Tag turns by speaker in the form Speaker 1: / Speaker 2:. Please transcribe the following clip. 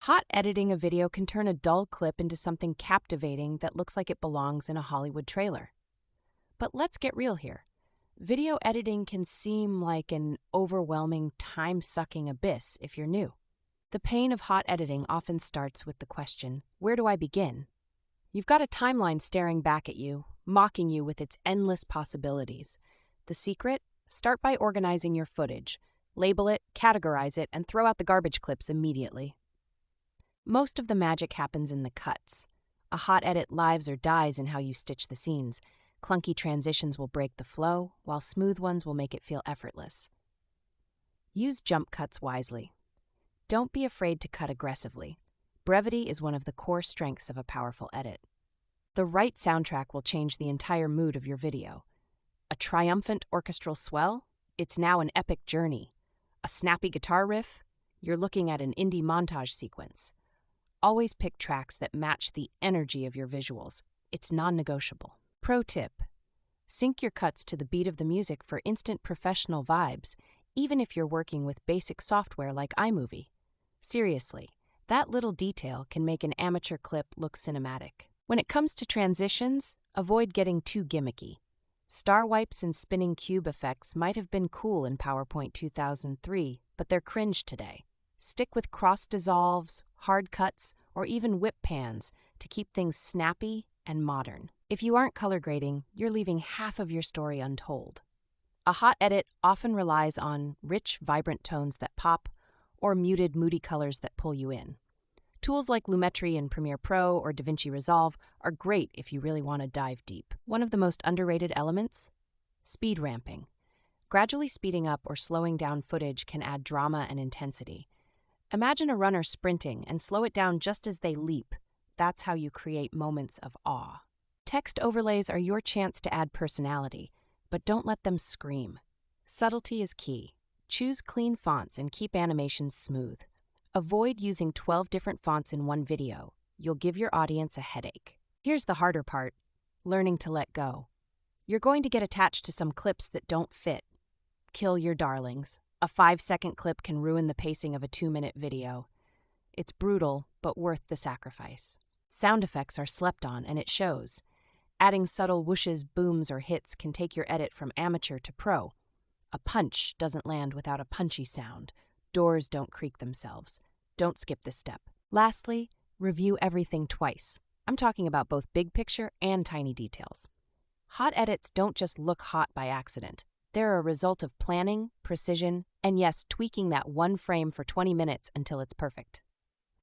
Speaker 1: Hot editing a video can turn a dull clip into something captivating that looks like it belongs in a Hollywood trailer. But let's get real here. Video editing can seem like an overwhelming, time-sucking abyss if you're new. The pain of hot editing often starts with the question, where do I begin? You've got a timeline staring back at you, mocking you with its endless possibilities. The secret? Start by organizing your footage. Label it, categorize it, and throw out the garbage clips immediately. Most of the magic happens in the cuts. A hot edit lives or dies in how you stitch the scenes. Clunky transitions will break the flow, while smooth ones will make it feel effortless. Use jump cuts wisely. Don't be afraid to cut aggressively. Brevity is one of the core strengths of a powerful edit. The right soundtrack will change the entire mood of your video. A triumphant orchestral swell? It's now an epic journey. A snappy guitar riff? You're looking at an indie montage sequence. Always pick tracks that match the energy of your visuals. It's non-negotiable. Pro tip: sync your cuts to the beat of the music for instant professional vibes, even if you're working with basic software like iMovie. Seriously, that little detail can make an amateur clip look cinematic. When it comes to transitions, avoid getting too gimmicky. Star wipes and spinning cube effects might have been cool in PowerPoint 2003, but they're cringe today. Stick with cross dissolves, hard cuts, or even whip pans to keep things snappy and modern. If you aren't color grading, you're leaving half of your story untold. A hot edit often relies on rich, vibrant tones that pop, or muted, moody colors that pull you in. Tools like Lumetri in Premiere Pro or DaVinci Resolve are great if you really want to dive deep. One of the most underrated elements? Speed ramping. Gradually speeding up or slowing down footage can add drama and intensity. Imagine a runner sprinting and slow it down just as they leap. That's how you create moments of awe. Text overlays are your chance to add personality, but don't let them scream. Subtlety is key. Choose clean fonts and keep animations smooth. Avoid using 12 different fonts in one video. You'll give your audience a headache. Here's the harder part: learning to let go. You're going to get attached to some clips that don't fit. Kill your darlings. A 5-second clip can ruin the pacing of a 2-minute video. It's brutal, but worth the sacrifice. Sound effects are slept on, and it shows. Adding subtle whooshes, booms, or hits can take your edit from amateur to pro. A punch doesn't land without a punchy sound. Doors don't creak themselves. Don't skip this step. Lastly, review everything twice. I'm talking about both big picture and tiny details. Hot edits don't just look hot by accident. They're a result of planning, precision, and yes, tweaking that one frame for 20 minutes until it's perfect.